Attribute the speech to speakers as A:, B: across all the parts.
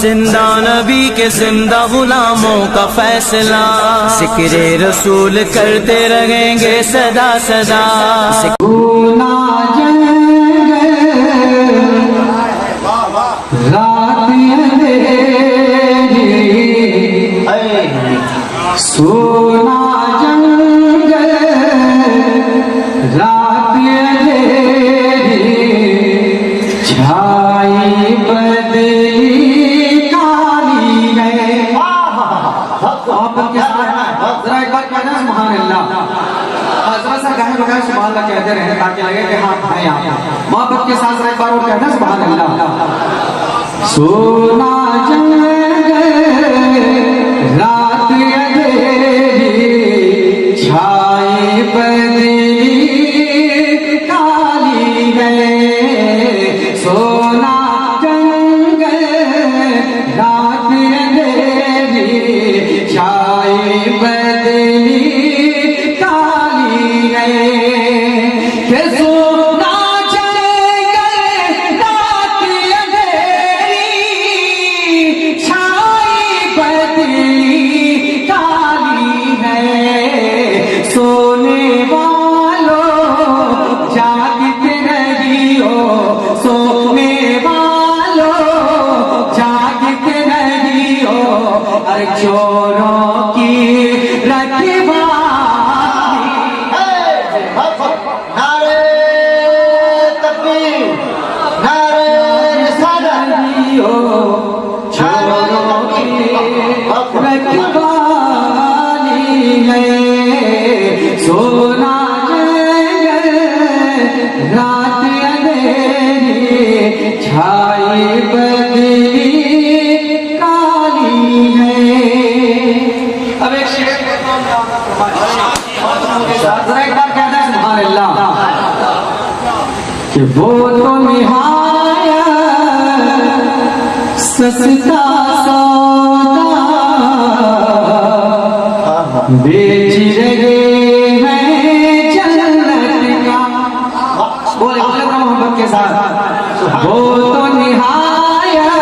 A: जिंदा नबी के जिंदा गुलामों का फैसला, जिक्र रसूल करते रहेंगे सदा सदा।
B: सोना रात अंधेरी, सोना जंगल रात अंधेरी, छाई बदली काली है। मोहब्बत के साथ जरा एक बार कहना सुभान अल्लाह। जरा सा गाने बजाए सुभान अल्लाह कहते रहे ताकि लगे कि हाँ है यहाँ। मोहब्बत के साथ जरा एक बार वो कहना सुभान अल्लाह। सोना जंगल रात अंधेरी, छाई बदली काली है। सोना जंगल रात अंधेरी, छाई बदली काली है। के सोना जंगल रात अंधेरी, छाई बदली काली है। सोने वालों जागते रहियो, सोने वालों जागते रहियो, हर चोरों की रखवाली।
C: नारे तकबीर, नारे रिसालत,
B: रहियो, चोरों की रखवाली है। सोना जंगल रात अंधेरी, छाई बदली काली है। अब एक शेर जरा एक बार कहते हैं सुभान अल्लाह कि वो तो निहायत सस्ता सौदा बेच रहे हैं जन्नत का। बोले बोले मोहब्बत के साथ। वो तो निहायत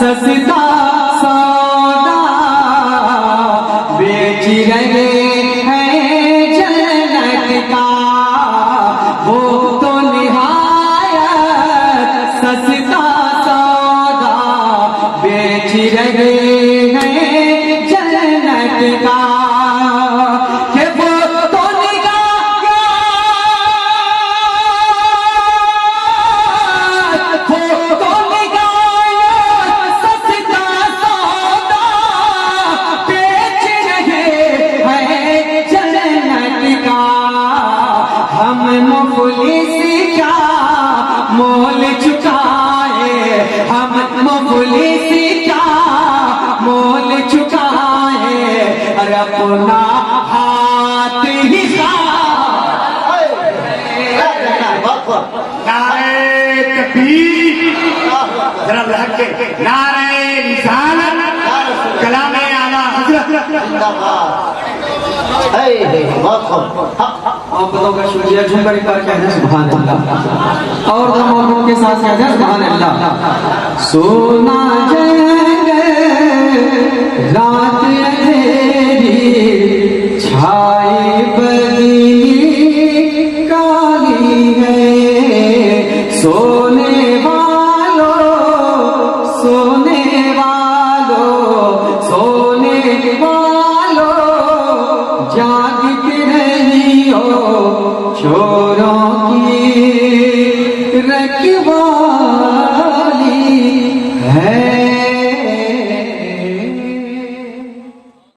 B: सस्ता सौदा बेच रहे हैं जन्नत का। वो तो निहायत सस्ता सौदा बेच रहे हैं जन्नत का। कि वो तो सस्ता सौदा बेच रहे हैं जन्नत का। हम मुफलिस क्या मोल चुकाए, हम मुफलिस क्या मोल चुकाए, और अपना हाथ ही
D: नारे तकबीर, जरा लहक के नारे रिसालत, कलामे आला हज़रत।
C: जिंदाबाद।
B: आप बताओगे शुक्रिया झुमकर एक बार कहना सुभान अल्लाह, और मोहब्बत के साथ कहना सुभान अल्लाह। सोना जंगल रात अंधेरी, छाई बदली